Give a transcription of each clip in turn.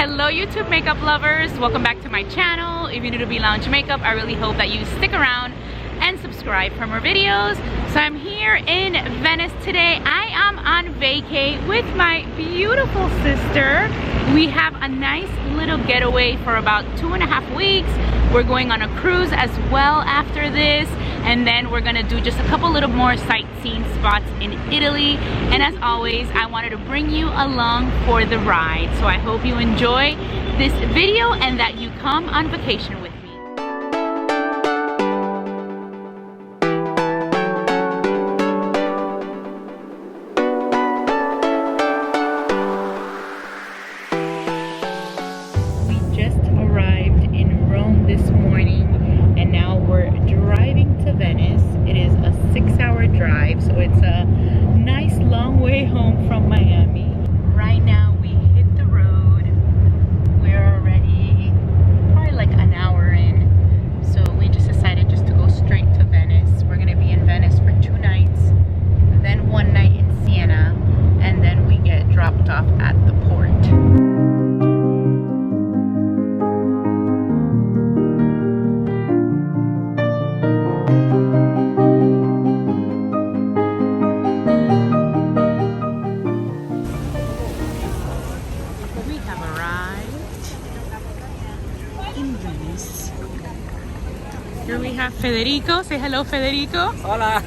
Hello YouTube makeup lovers, welcome back to my channel. If you're new to Be Lounge Makeup, I really hope that you stick around and subscribe for more videos. So I'm here in Venice today. I am on vacay with my beautiful sister. We have a nice little getaway for about 2.5 weeks. We're going on a cruise as well after this, and then we're gonna do just a couple little more sightseeing spots in Italy. And as always, I wanted to bring you along for the ride. So I hope you enjoy this video and that you come on vacation with me. Here we have Federico. Say hello, Federico. Hola.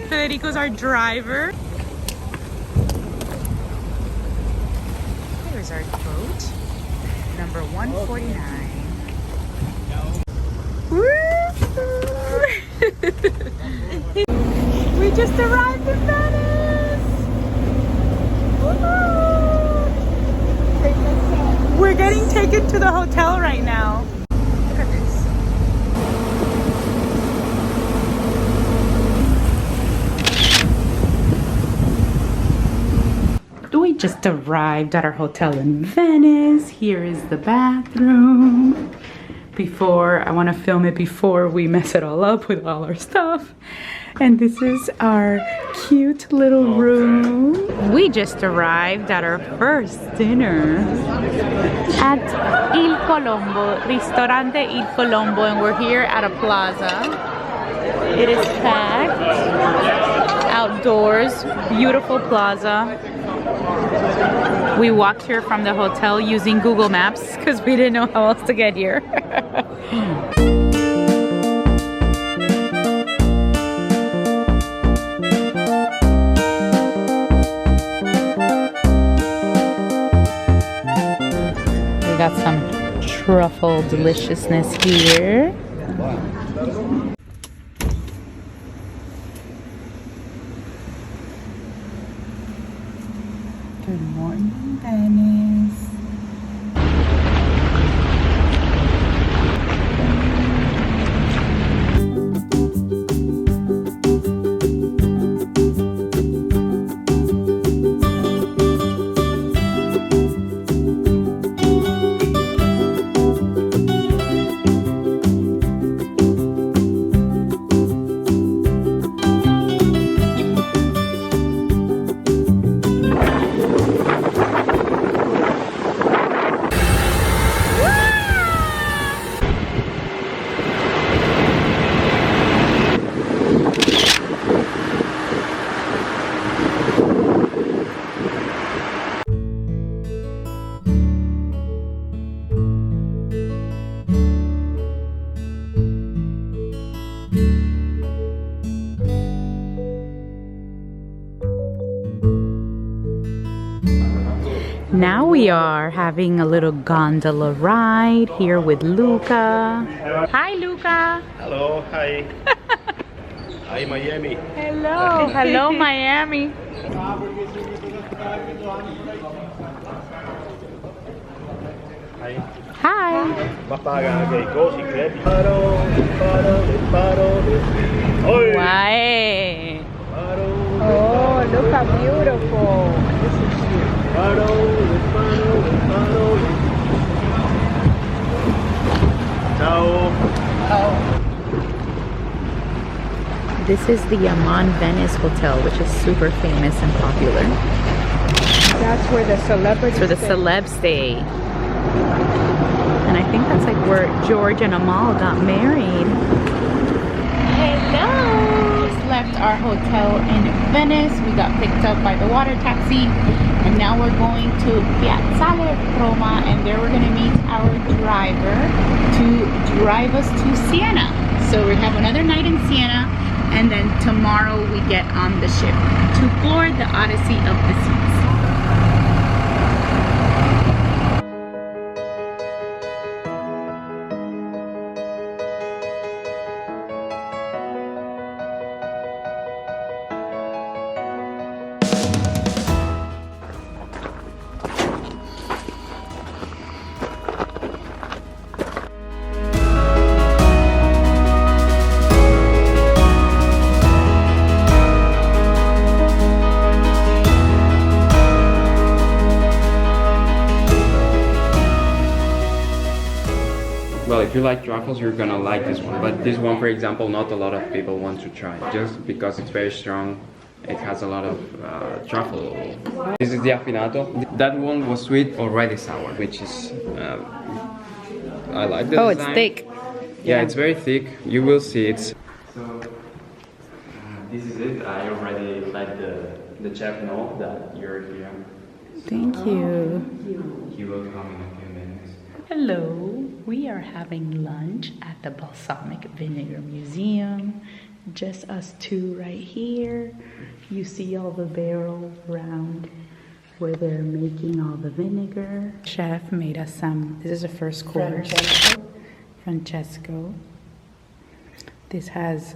Federico's our driver. Here's our boat, number 149. We just arrived in Venice. We're getting taken to the hotel right now. Look at this. We just arrived at our hotel in Venice. Here is the bathroom. I want to film it before we mess it all up with all our stuff. And this is our cute little room. We just arrived at our first dinner at Il Colombo, Ristorante Il Colombo, and we're here at a plaza. It is packed, outdoors, beautiful plaza. We walked here from the hotel using Google Maps because we didn't know how else to get here. We got some truffle deliciousness here. Good morning, Venice. Now we are having a little gondola ride here with Luca. Hi, Luca. Hello, hi. Hi, Miami. Hello, hello, Miami. Hi. Hi. Ma paga anche i cosi, crepi. Paro. Why? Oh, look how beautiful. This is cute. Ciao. This is the Amman Venice Hotel, which is super famous and popular. That's where the celebrities. Where the celebs stay. And I think that's like where George and Amal got married. Hello! Just left our hotel in Venice. We got picked up by the water taxi. And now we're going to Piazzale Roma, and there we're gonna meet our driver to drive us to Siena. So we have another night in Siena, and then tomorrow we get on the ship to board the Odyssey of the Seas. Well, if you like truffles, you're gonna like this one. But this one, for example, not a lot of people want to try, just because it's very strong. It has a lot of truffle. This is the affinato. That one was sweet, already sour, which is I like the design. It's thick. Yeah, it's very thick. You will see it. So this is it. I already let the chef know that you're here. Thank you. He will come in a few minutes. Hello, we are having lunch at the Balsamic Vinegar Museum. Just us two right here. You see all the barrels around where they're making all the vinegar. Chef made us some, this is the first course. Francesco. This has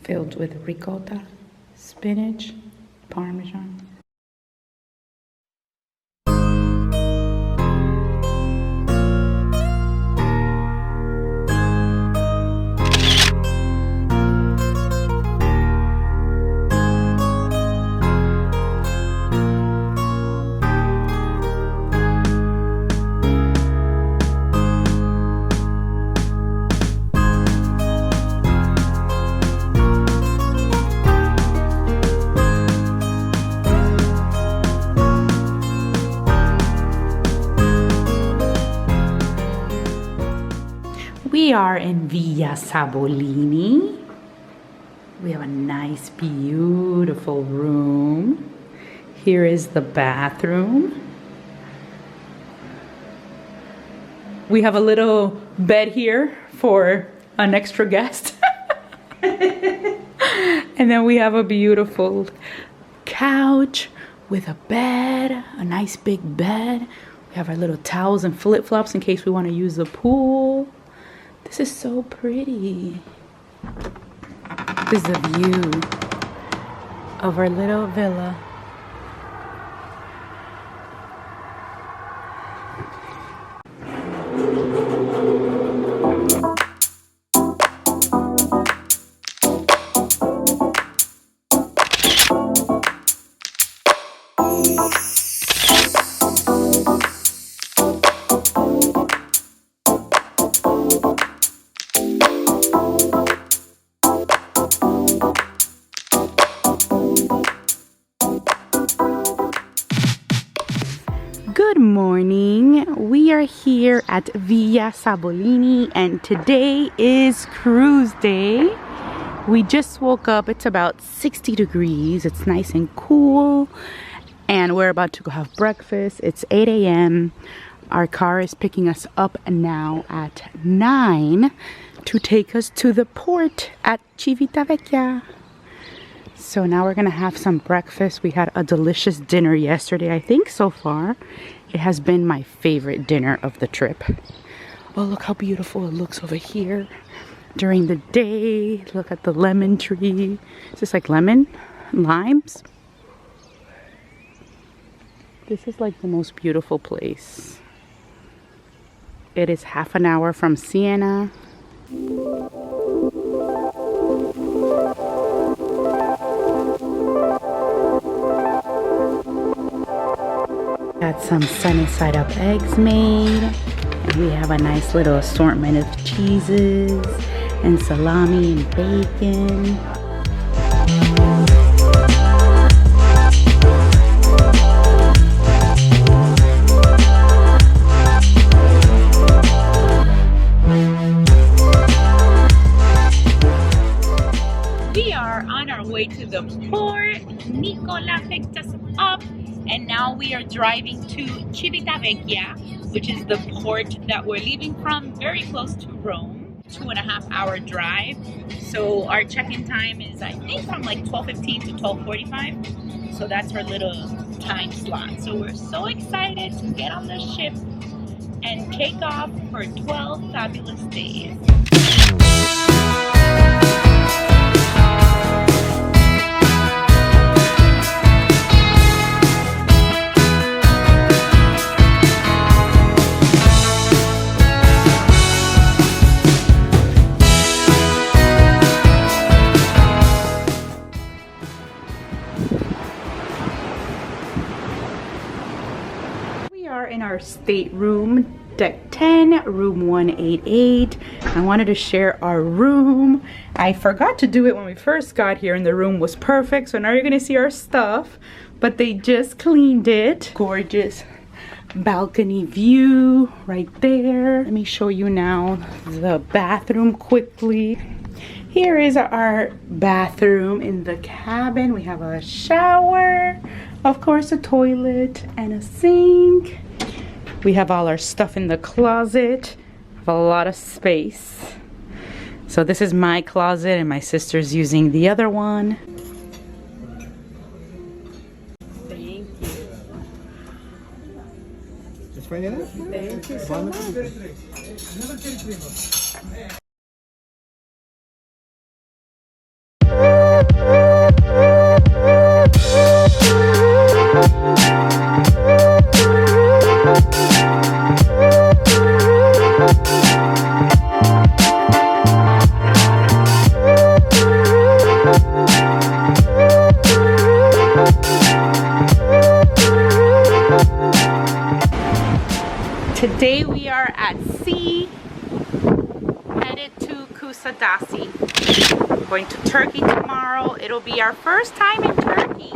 filled with ricotta, spinach, parmesan. We are in Via Sabolini. We have a nice, beautiful room. Here is the bathroom. We have a little bed here for an extra guest. And then we have a beautiful couch with a bed, a nice big bed. We have our little towels and flip-flops in case we want to use the pool. This is so pretty. This is the view of our little villa. Good morning. We are here at Via Sabolini and today is cruise day. We just woke up. It's about 60 degrees. It's nice and cool. And we're about to go have breakfast. It's 8 a.m. Our car is picking us up now at 9 to take us to the port at Civitavecchia. So now we're gonna have some breakfast. We had a delicious dinner yesterday, I think so far. It has been my favorite dinner of the trip. Oh, look how beautiful it looks over here during the day. Look at the lemon tree. Is this like lemon? Limes? This is like the most beautiful place. It is half an hour from Siena. Got some sunny side up eggs made, and we have a nice little assortment of cheeses and salami and bacon. And now we are driving to Civitavecchia, which is the port that we're leaving from, very close to Rome, 2.5-hour drive. So our check-in time is, I think, from like 12:15 to 12:45. So that's our little time slot. So we're so excited to get on the ship and take off for 12 fabulous days. In our stateroom, deck 10, room 188. I wanted to share our room. I forgot to do it when we first got here and the room was perfect, so now you're gonna see our stuff, but they just cleaned it. Gorgeous balcony view right there. Let me show you now the bathroom quickly. Here is our bathroom in the cabin. We have a shower, of course a toilet and a sink. We have all our stuff in the closet. We have a lot of space. So this is my closet and my sister's using the other one. Thank you. Thank you so much. Today we are at sea, headed to Kusadasi. We're going to Turkey tomorrow. It'll be our first time in Turkey.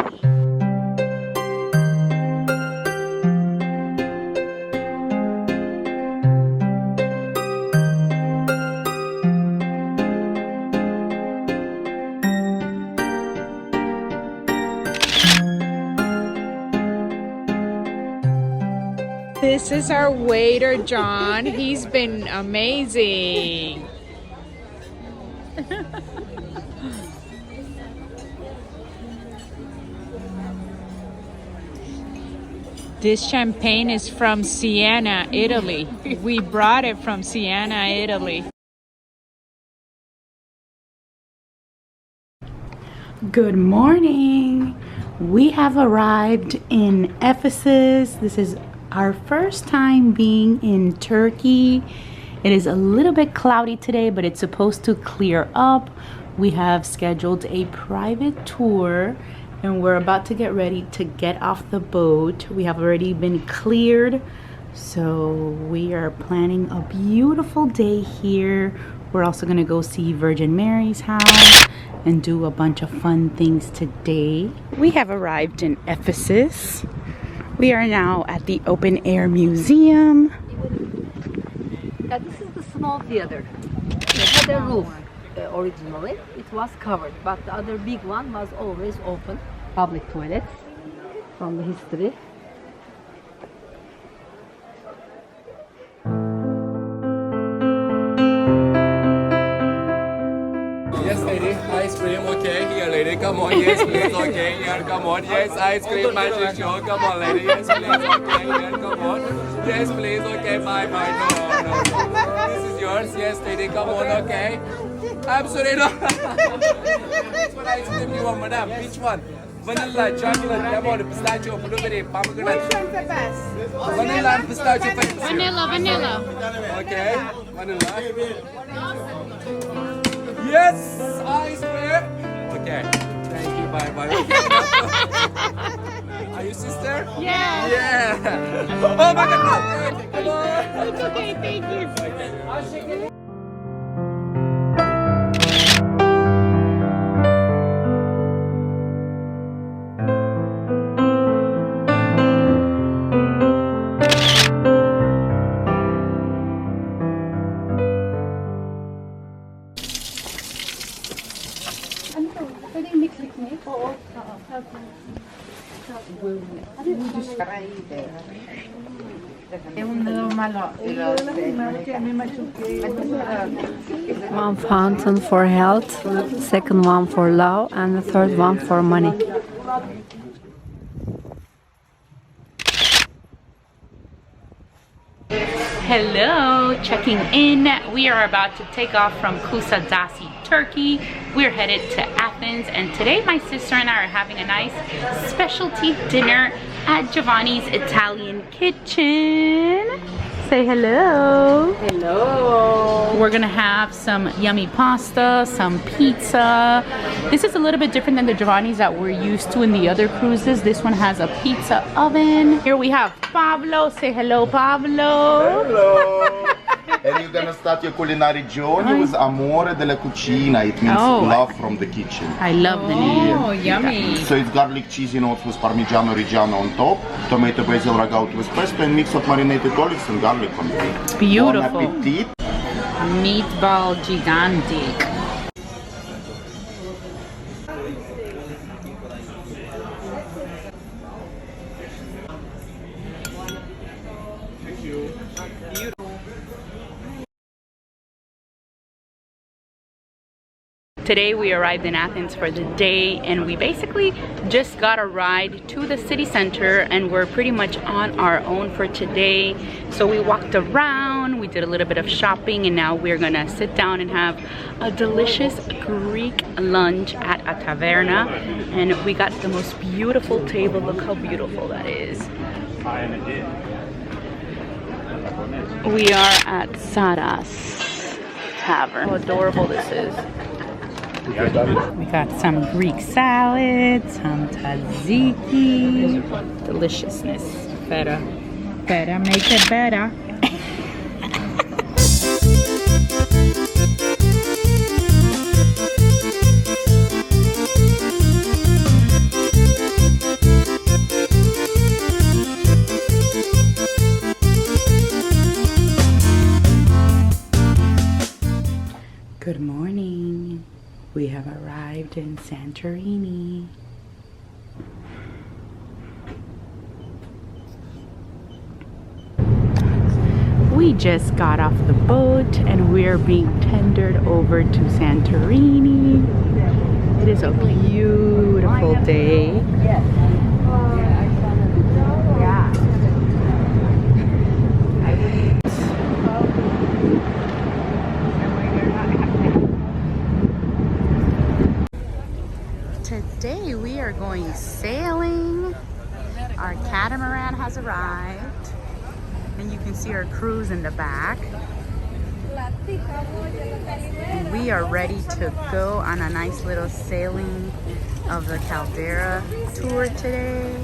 This is our waiter, John. He's been amazing. This champagne is from Siena, Italy. We brought it from Siena, Italy. Good morning. We have arrived in Ephesus. This is our first time being in Turkey. It is a little bit cloudy today, but it's supposed to clear up. We have scheduled a private tour and we're about to get ready to get off the boat. We have already been cleared, so we are planning a beautiful day here. We're also gonna go see Virgin Mary's house and do a bunch of fun things today. We have arrived in Ephesus. We are now at the Open Air Museum. This is the small theater. It had a roof originally. It was covered, but the other big one was always open. Public toilets from the history. Yes, lady, ice cream, okay, here, lady, come on, yes, please, okay, here, come on, yes, ice cream, magic show, come on, lady, yes, please, okay, here, come on, yes, please, okay, bye, no, this is yours, yes, lady, come on, okay, I'm sorry, no, which one ice cream you want, madam, which one? Vanilla, chocolate, lemon, pistachio, blueberry, pomegranate. Which one's the best? Vanilla and pistachio. Vanilla. Okay, vanilla. Yes, ice cream. Okay, thank you. Bye. Are you sister? Yeah. Yeah. Oh my God! No. Come on. It's okay. Thank you. One fountain for health, second one for love, and the third one for money. Hello, checking in. We are about to take off from Kusadasi, Turkey. We're headed to Athens, and today my sister and I are having a nice specialty dinner at Giovanni's Italian kitchen. Say hello. Hello. We're gonna have some yummy pasta, some pizza. This is a little bit different than the Giovanni's that we're used to in the other cruises. This one has a pizza oven. Here we have Pablo. Say hello, Pablo. Hello! And you're gonna start your culinary journey with amore della cucina. It means love from the kitchen. I love the name. Oh, yummy. So it's garlic cheesy notes with Parmigiano Reggiano on top, tomato basil ragout with pesto, and mix of marinated olives and garlic on it. Beautiful. Bon appetit. Meatball gigantic. Today we arrived in Athens for the day, and we basically just got a ride to the city center, and we're pretty much on our own for today. So we walked around, we did a little bit of shopping, and now we're gonna sit down and have a delicious Greek lunch at a taverna. And we got the most beautiful table. Look how beautiful that is. We are at Saras Tavern. How adorable this is. We got some Greek salad, some tzatziki. Deliciousness. Better make it better. Good morning. We have arrived in Santorini. We just got off the boat and we're being tendered over to Santorini. It is a beautiful day. Today we are going sailing. Our catamaran has arrived, and you can see our cruise in the back. And we are ready to go on a nice little sailing of the Caldera tour today.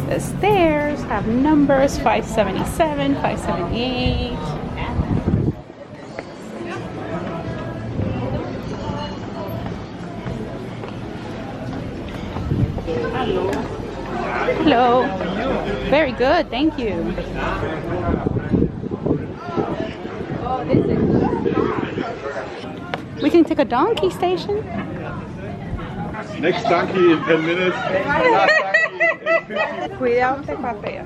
The stairs have numbers 577, 578. Hello. Very good, thank you. We can take a donkey station. Next donkey in 10 minutes. Cuidado, te papea.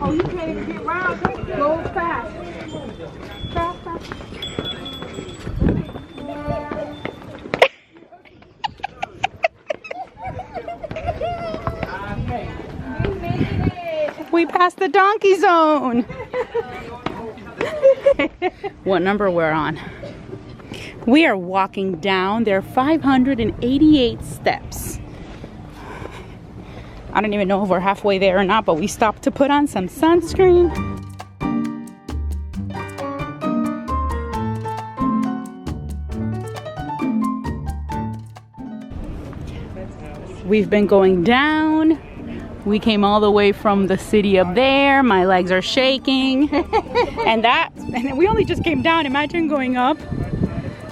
Oh, you can't even get around. Go fast. Fast, fast. We passed the donkey zone. What number we're on? We are walking down. There are 588 steps. I don't even know if we're halfway there or not, but we stopped to put on some sunscreen. We've been going down. We came all the way from the city up there. My legs are shaking. and we only just came down. Imagine going up.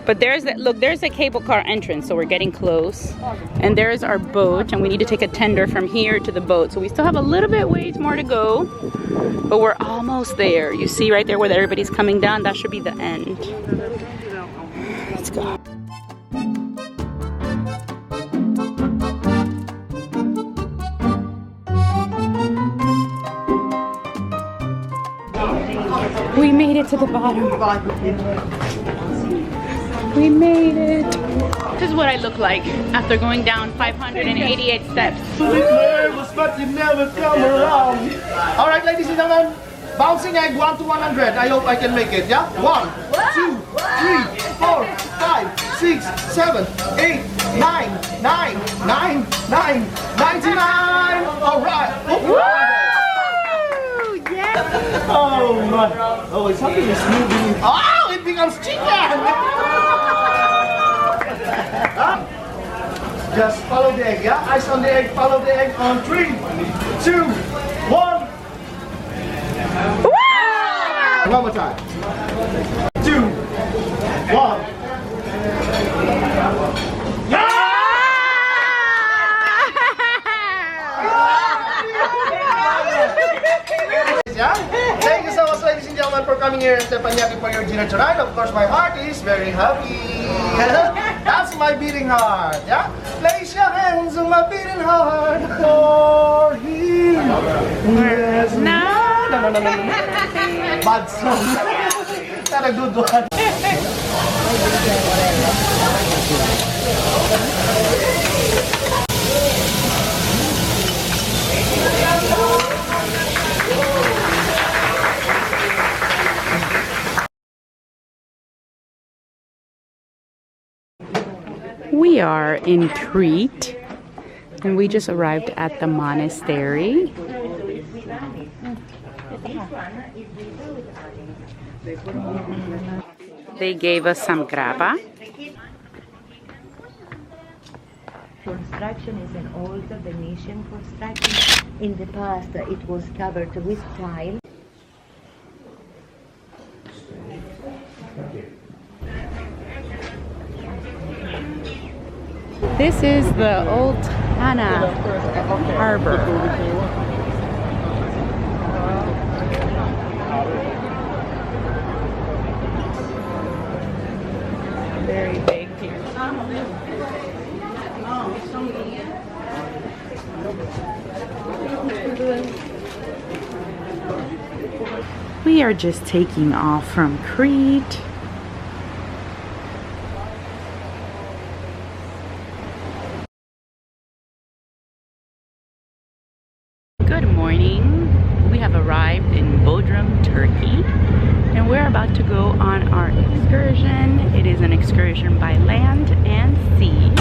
But there's that, look, there's a cable car entrance, so we're getting close. And there's our boat, and we need to take a tender from here to the boat. So we still have a little bit ways more to go, but we're almost there. You see right there where everybody's coming down? That should be the end. Let's go. We made it to the bottom. We made it. This is what I look like after going down 588 steps. But you never come around. All right, ladies and gentlemen, bouncing egg 1 to 100. I hope I can make it. Yeah, 1, 2, 3, 4, 5, 6, 7, 8, 9, 9, 9, 9, 99. All right. Woo! Yes. Oh my! Oh, it's something is moving. Oh, it becomes chicken. Just follow the egg, yeah? Eyes on the egg, follow the egg on 3, 2, 1. One more time. 2, 1. Yeah? Thank you so much, ladies and gentlemen, for coming here and Teppanyaki for your dinner tonight. Of course, my heart is very happy. That's my beating heart. Yeah? Place your hands on my beating heart. For he is no. Bad song. Not a good one. We are in Crete, and we just arrived at the monastery. They gave us some grappa. Construction is an old Venetian construction. In the past, it was covered with tile. This is the old Tana Harbor. Very big here. We are just taking off from Crete. Good morning. We have arrived in Bodrum, Turkey, and we're about to go on our excursion. It is an excursion by land and sea.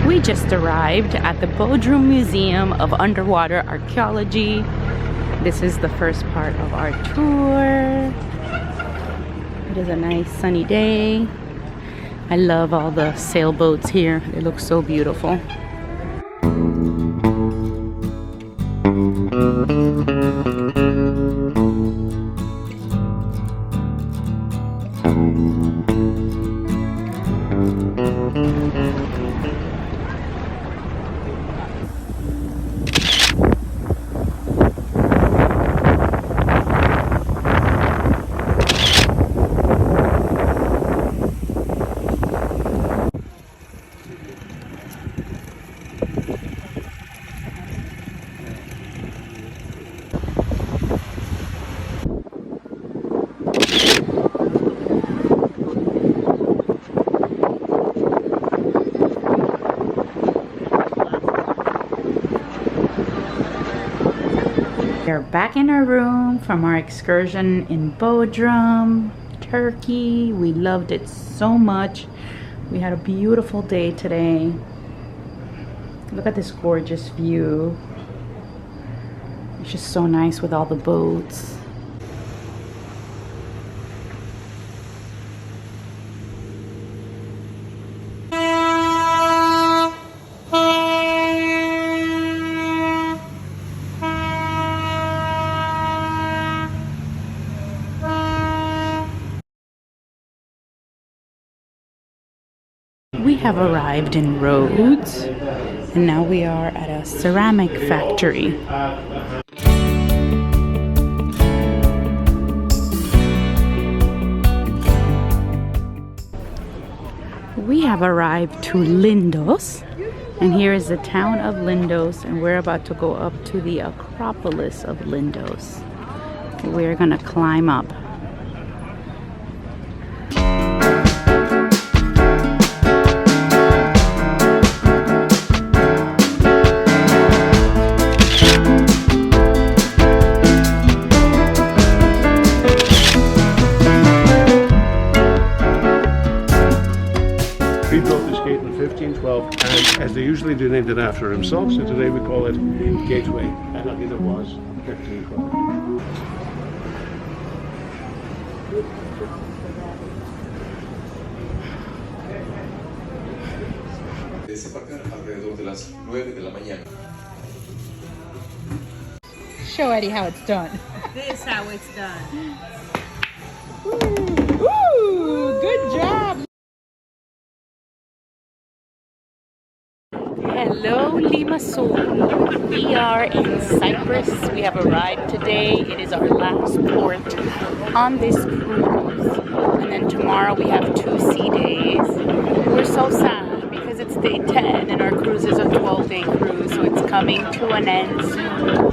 We just arrived at the Bodrum Museum of Underwater Archaeology. This is the first part of our tour. It is a nice sunny day. I love all the sailboats here. They look so beautiful. We're back in our room from our excursion in Bodrum, Turkey. We loved it so much. We had a beautiful day today. Look at this gorgeous view. It's just so nice with all the boats. We have arrived in Rhodes, and now we are at a ceramic factory. We have arrived to Lindos, and here is the town of Lindos, and we're about to go up to the Acropolis of Lindos. We're gonna climb up. He built this gate in 1512, and as they usually do, named it after himself, so today we call it Gateway, and I think it was 1512. Desembarcar alrededor de las 9 de la mañana. Show Eddie how it's done. This is how it's done. Ooh, good job. Hello, Limassol. We are in Cyprus. We have arrived today. It is our last port on this cruise. And then tomorrow we have 2 sea days. We're so sad because it's day 10 and our cruise is a 12-day cruise, so it's coming to an end soon.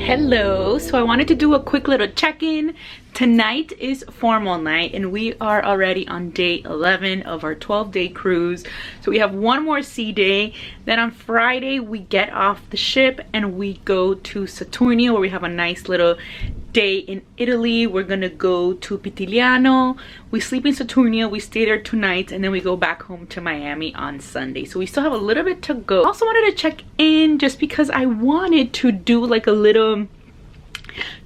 Hello, so I wanted to do a quick little check-in. Tonight is formal night and we are already on day 11 of our 12-day cruise. So we have one more sea day. Then on Friday we get off the ship and we go to Saturnia, where we have a nice little day in Italy. We're gonna go to Pitigliano. We sleep in Saturnia, we stay there 2 nights, and then we go back home to Miami on Sunday. So we still have a little bit to go. Also wanted to check in just because I wanted to do like a little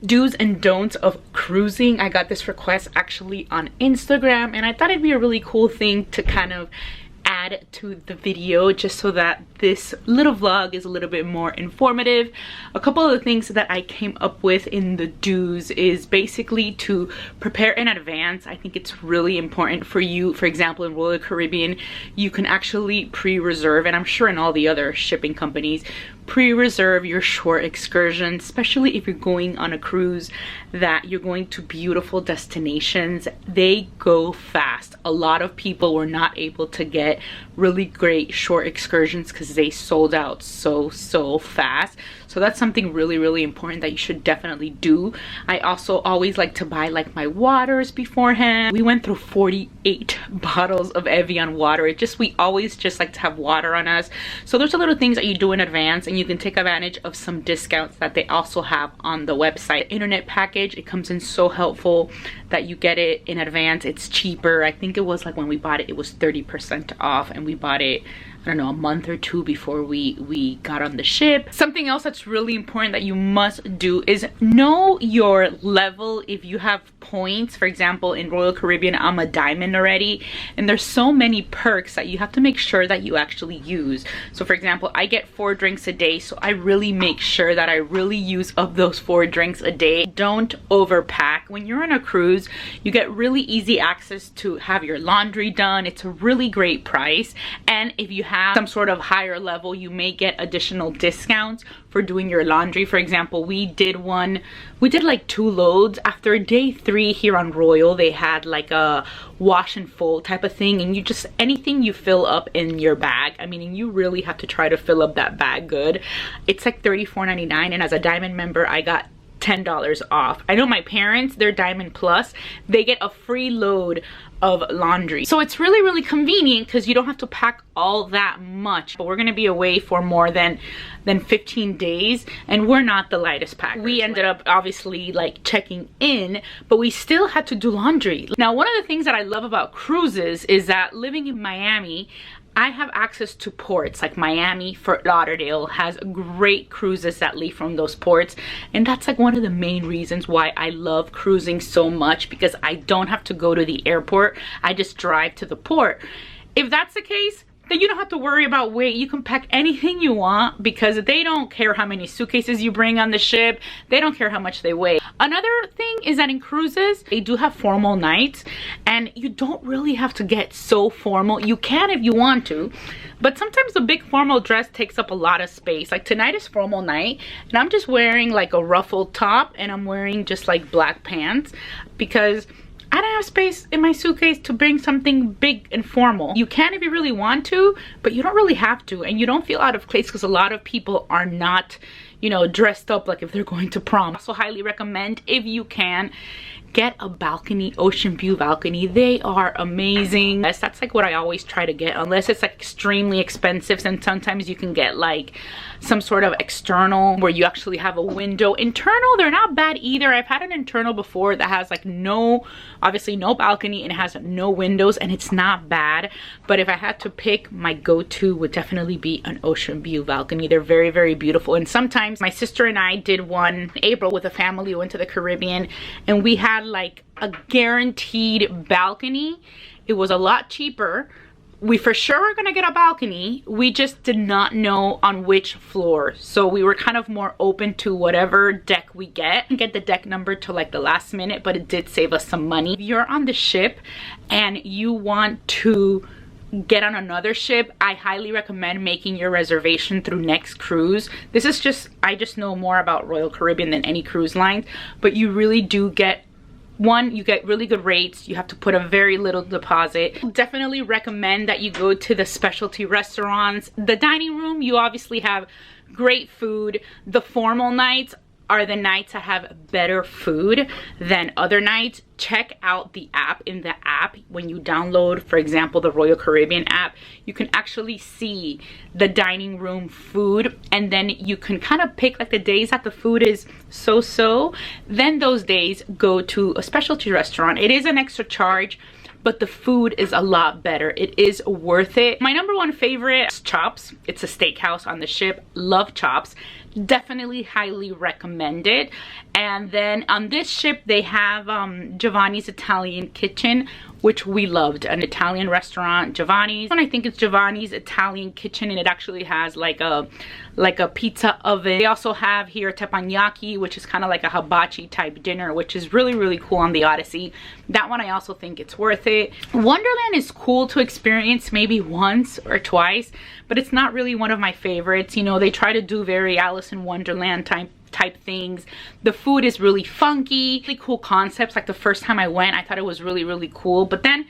do's and don'ts of cruising. I got this request actually on Instagram, and I thought it'd be a really cool thing to kind of add to the video, just so that this little vlog is a little bit more informative. A couple of the things that I came up with in the do's is basically to prepare in advance. I think it's really important for you. For example, in Royal Caribbean, you can actually pre-reserve, and I'm sure in all the other shipping companies, pre-reserve your short excursions, especially if you're going on a cruise that you're going to beautiful destinations. They go fast. A lot of people were not able to get really great short excursions because they sold out so fast. So that's something really, really important that you should definitely do. I also always like to buy like my waters beforehand. We went through 48 bottles of Evian water. We always just like to have water on us. So there's a little things that you do in advance, and you can take advantage of some discounts that they also have on the website. Internet package, it comes in so helpful that you get it in advance. It's cheaper. I think it was like when we bought it, it was 30% off, and we bought it, I don't know, a month or two before we got on the ship. Something else that's really important that you must do is know your level. If you have points, for example, in Royal Caribbean, I'm a diamond already, and there's so many perks that you have to make sure that you actually use. So for example, I get 4 drinks a day, so I really make sure that I really use up those 4 drinks a day. Don't overpack. When you're on a cruise, you get really easy access to have your laundry done. It's a really great price, and if you have some sort of higher level, you may get additional discounts for doing your laundry. For example, we did like 2 loads. After day 3 here on Royal, they had like a wash and fold type of thing, and you just, anything you fill up in your bag, I mean, you really have to try to fill up that bag good. It's like $34.99, and as a diamond member, I got $10 off. I know my parents, they're Diamond Plus, they get a free load of laundry. So it's really, really convenient because you don't have to pack all that much. But we're gonna be away for more than 15 days, and we're not the lightest packers. We ended up obviously like checking in, but we still had to do laundry. Now, one of the things that I love about cruises is that living in Miami, I have access to ports like Miami, Fort Lauderdale has great cruises that leave from those ports, and that's like one of the main reasons why I love cruising so much, because I don't have to go to the airport. I just drive to the port. If that's the case, then you don't have to worry about weight. You can pack anything you want because they don't care how many suitcases you bring on the ship. They don't care how much they weigh. Another thing is that in cruises, they do have formal nights, and you don't really have to get so formal. You can if you want to, but sometimes a big formal dress takes up a lot of space. Like tonight is formal night, and I'm just wearing like a ruffled top, and I'm wearing just like black pants because I don't have space in my suitcase to bring something big and formal. You can if you really want to, but you don't really have to, and you don't feel out of place because a lot of people are not, you know, dressed up like if they're going to prom. Also highly recommend, if you can, get a balcony, ocean view balcony. They are amazing. That's like what I always try to get, unless it's like extremely expensive. And sometimes you can get like some sort of external where you actually have a window. Internal, they're not bad either. I've had an internal before that has like obviously no balcony, and it has no windows, and it's not bad. But if I had to pick, my go-to would definitely be an ocean view balcony. They're very, very beautiful. And sometimes my sister and I did one in April with a family. We went to the Caribbean, and we had like a guaranteed balcony. It was a lot cheaper. We for sure were gonna get a balcony. We just did not know on which floor. So we were kind of more open to whatever deck we get. And get the deck number to like the last minute, but it did save us some money. If you're on the ship and you want to get on another ship, I highly recommend making your reservation through Next Cruise. This is just, I just know more about Royal Caribbean than any cruise lines, but you really do get, one, you get really good rates. You have to put a very little deposit. Definitely recommend that you go to the specialty restaurants. The dining room, you obviously have great food. The formal nights are the nights that have better food than other nights. Check out the app. In the app, when you download, for example, the Royal Caribbean app, you can actually see the dining room food, and then you can kind of pick like the days that the food is so-so. Then those days go to a specialty restaurant. It is an extra charge, but the food is a lot better. It is worth it. My number one favorite is Chops. It's a steakhouse on the ship. Love Chops. Definitely highly recommend it. And then on this ship, they have Giovanni's Italian Kitchen, which we loved. An Italian restaurant, Giovanni's. And I think it's Giovanni's Italian Kitchen, and it actually has like a pizza oven. They also have here teppanyaki, which is kind of like a hibachi type dinner, which is really, really cool on the Odyssey. That one, I also think it's worth it. Wonderland is cool to experience maybe once or twice, but it's not really one of my favorites. You know, they try to do very Alice in Wonderland type things. The food is really funky, really cool concepts. Like the first time I went, I thought it was really, really cool, but then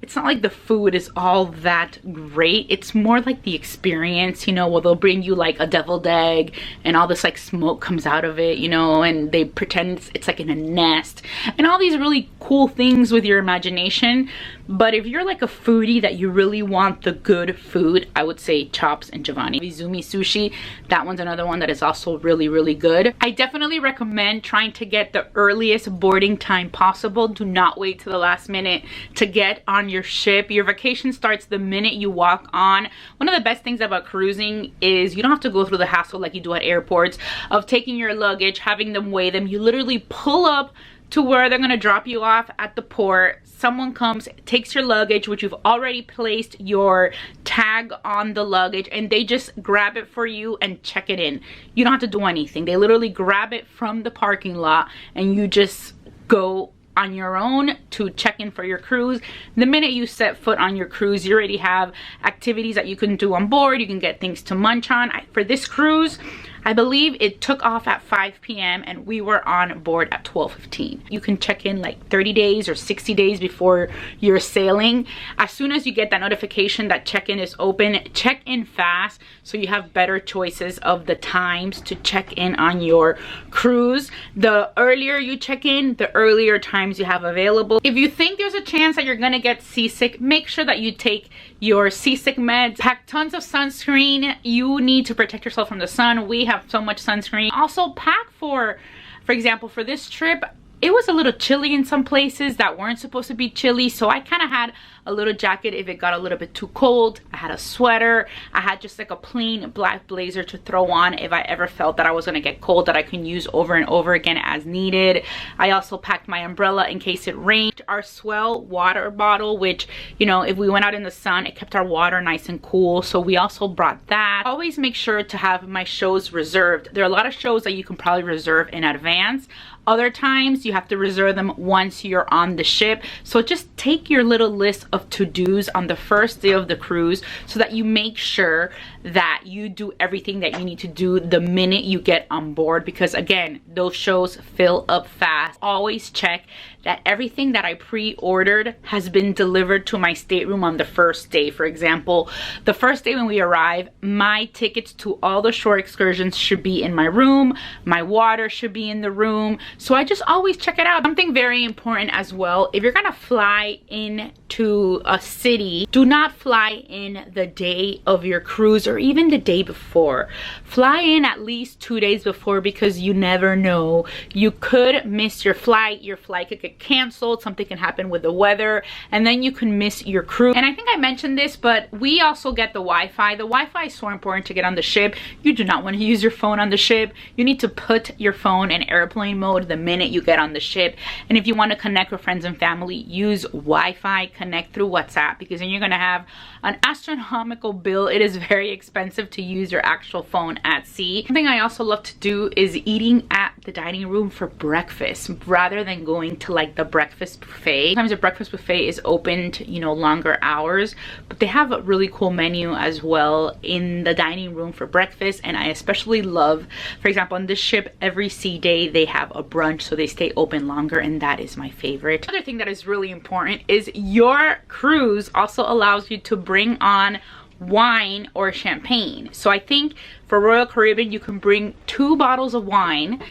it's not like the food is all that great. It's more like the experience, you know, where they'll bring you like a deviled egg and all this like smoke comes out of it, you know, and they pretend it's like in a nest and all these really cool things with your imagination. But if you're like a foodie that you really want the good food, I would say Chops and Giovanni. Izumi Sushi, that one's another one that is also really, really good. I definitely recommend trying to get the earliest boarding time possible. Do not wait to the last minute to get on your ship. Your vacation starts the minute you walk on. One of the best things about cruising is you don't have to go through the hassle like you do at airports of taking your luggage, having them weigh them. You literally pull up to where they're gonna drop you off at the port. Someone comes, takes your luggage, which you've already placed your tag on the luggage, and they just grab it for you and check it in. You don't have to do anything. They literally grab it from the parking lot and you just go on your own to check in for your cruise. The minute you set foot on your cruise, you already have activities that you can do on board. You can get things to munch on. For this cruise, I believe it took off at 5 p.m. and we were on board at 12:15. You can check in like 30 days or 60 days before you're sailing. As soon as you get that notification that check-in is open, check in fast so you have better choices of the times to check in on your cruise. The earlier you check in, the earlier times you have available. If you think there's a chance that you're gonna get seasick, make sure that you take your seasick meds. Pack tons of sunscreen. You need to protect yourself from the sun. We have so much sunscreen. Also pack for example, for this trip, it was a little chilly in some places that weren't supposed to be chilly, so I kind of had a little jacket if it got a little bit too cold. I had a sweater. I had just like a plain black blazer to throw on if I ever felt that I was gonna get cold, that I can use over and over again as needed. I also packed my umbrella in case it rained. Our Swell water bottle, which, you know, if we went out in the sun, it kept our water nice and cool, so we also brought that. Always make sure to have my shows reserved. There are a lot of shows that you can probably reserve in advance. Other times you have to reserve them once you're on the ship. So just take your little list of to-dos on the first day of the cruise so that you make sure that you do everything that you need to do the minute you get on board, because again, those shows fill up fast. Always check that everything that I pre-ordered has been delivered to my stateroom on the first day. For example, the first day when we arrive, my tickets to all the shore excursions should be in my room. My water should be in the room. So I just always check it out. Something very important as well, if you're gonna fly into a city, do not fly in the day of your cruise or even the day before. Fly in at least 2 days before, because you never know. You could miss your flight could get canceled, something can happen with the weather, and then you can miss your cruise. And I think I mentioned this, but we also get the Wi-Fi. The Wi-Fi is so important to get on the ship. You do not want to use your phone on the ship. You need to put your phone in airplane mode the minute you get on the ship. And if you want to connect with friends and family, use Wi-Fi, connect through WhatsApp, because then you're going to have an astronomical bill. It is very expensive to use your actual phone at sea. Something I also love to do is eating at the dining room for breakfast rather than going to like the breakfast buffet. Sometimes the breakfast buffet is opened, you know, longer hours, but they have a really cool menu as well in the dining room for breakfast. And I especially love, for example, on this ship, every sea day they have a brunch, so they stay open longer, and that is my favorite. Another thing that is really important is your cruise also allows you to bring on wine or champagne. So I think for Royal Caribbean you can bring 2 bottles of wine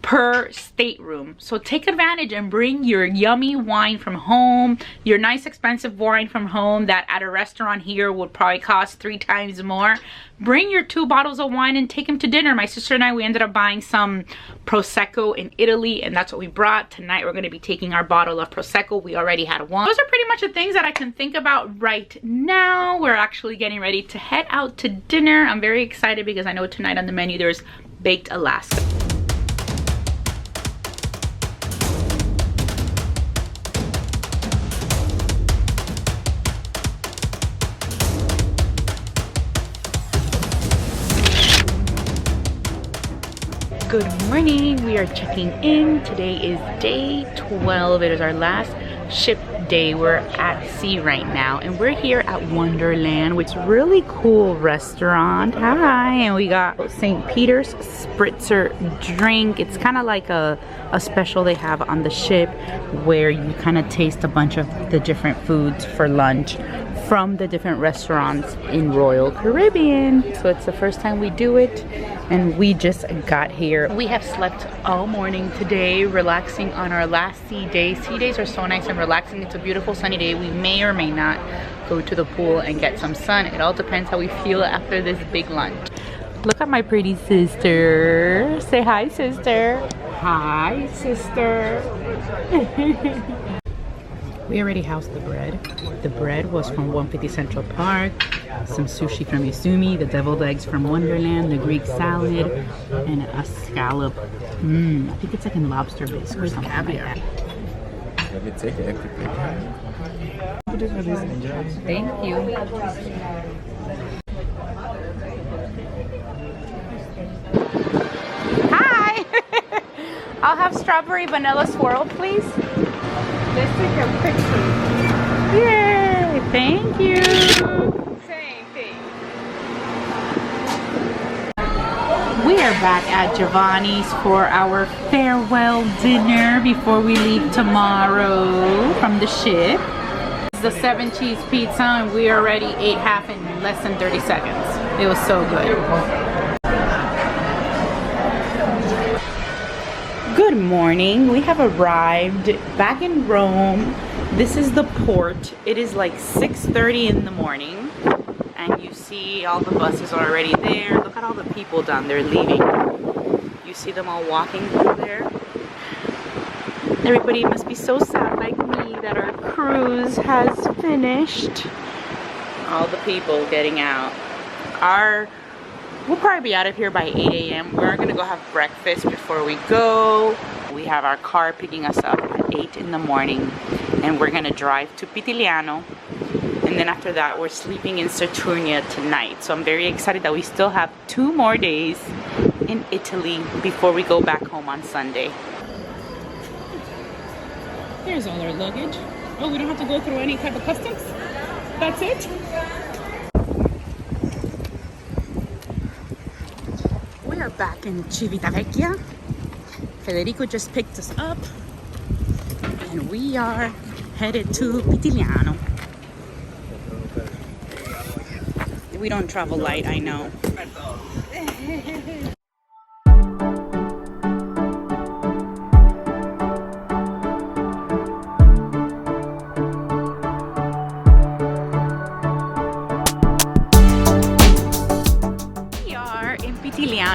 per stateroom. So take advantage and bring your yummy wine from home, your nice expensive wine from home that at a restaurant here would probably cost 3 times more. Bring your 2 bottles of wine and take them to dinner. My sister and I, we ended up buying some Prosecco in Italy, and that's what we brought. Tonight we're going to be taking our bottle of Prosecco. We already had one. Those are pretty much the things that I can think about right now. We're actually getting ready to head out to dinner. I'm very excited because I know tonight on the menu there's Baked Alaska. Good morning. We are checking in. Today is day 12. It is our last ship day. We're at sea right now, and we're here at Wonderland, which is a really cool restaurant. Hi, and we got St. Peter's Spritzer drink. It's kind of like a special they have on the ship where you kind of taste a bunch of the different foods for lunch from the different restaurants in Royal Caribbean. So it's the first time we do it, and we just got here. We have slept all morning today, relaxing on our last sea day. Sea days are so nice and relaxing. It's a beautiful sunny day. We may or may not go to the pool and get some sun. It all depends how we feel after this big lunch. Look at my pretty sister. Say hi, sister. Hi, sister. We already housed the bread. The bread was from 150 Central Park, some sushi from Izumi, the deviled eggs from Wonderland, the Greek salad, and a scallop. I think it's like a lobster bisque or something like that. Thank you. Hi! I'll have strawberry vanilla swirl, please. Let's take a picture. Yay! Thank you. Same thing. We are back at Giovanni's for our farewell dinner before we leave tomorrow from the ship. This is the 7-cheese pizza, and we already ate half in less than 30 seconds. It was so good. Good morning. We have arrived back in Rome. This is the port. It is like 6:30 in the morning, and you see all the buses are already there. Look at all the people down there leaving. You see them all walking through there. Everybody must be so sad like me that our cruise has finished. All the people getting out. We'll probably be out of here by 8 a.m. We're gonna go have breakfast before we go. We have our car picking us up at 8 in the morning, and we're gonna drive to Pitigliano. And then after that, we're sleeping in Saturnia tonight. So I'm very excited that we still have 2 more days in Italy before we go back home on Sunday. Here's all our luggage. Oh, we don't have to go through any type of customs? That's it? We are back in Civitavecchia. Federico just picked us up, and we are headed to Pitigliano. We don't travel light, I know.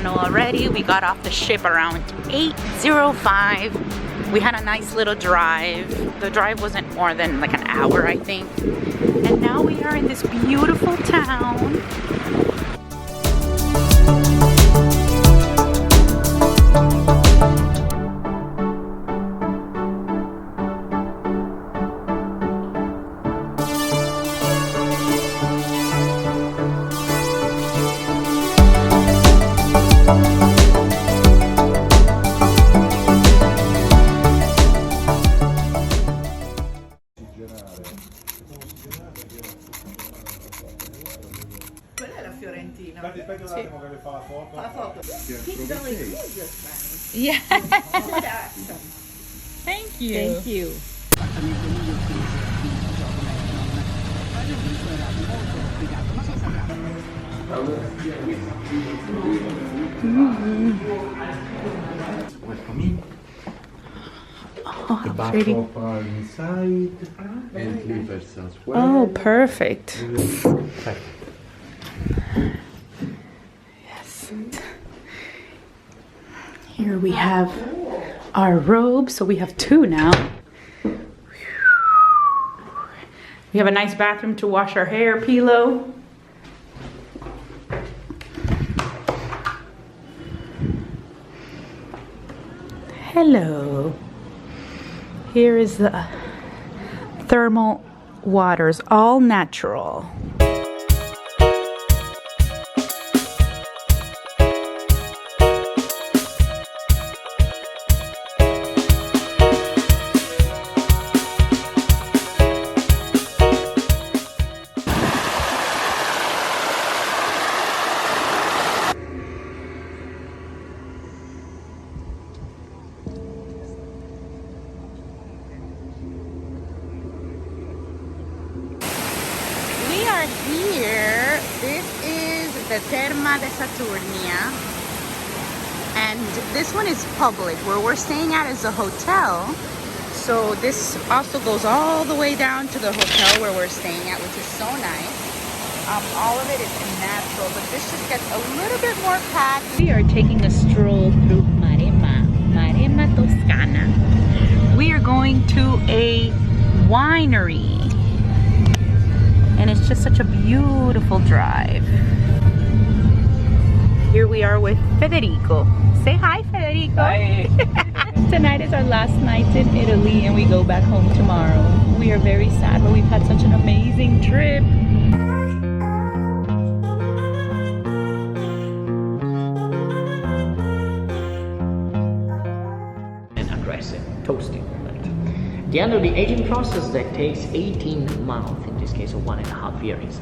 Already. We got off the ship around 8:05. We had a nice little drive. The drive wasn't more than like an hour, I think. And now we are in this beautiful town. Yeah. Thank you. Thank you. The backdrop are inside and clippers as well. Oh, perfect. Yes. Here we have our robes. So we have 2 now. We have a nice bathroom to wash our hair, pillow. Hello. Here is the thermal waters, all natural. the Terme de Saturnia. And this one is public. Where we're staying at is a hotel. So this also goes all the way down to the hotel where we're staying at, which is so nice. All of it is natural, but this just gets a little bit more packed. We are taking a stroll through Maremma Toscana. We are going to a winery. And it's just such a beautiful drive. Here we are with Federico. Say hi, Federico. Hi. Tonight is our last night in Italy and we go back home tomorrow. We are very sad, but we've had such an amazing trip. And aggressive toasting. At the end of the aging process that takes 18 months, in this case, 1.5 years.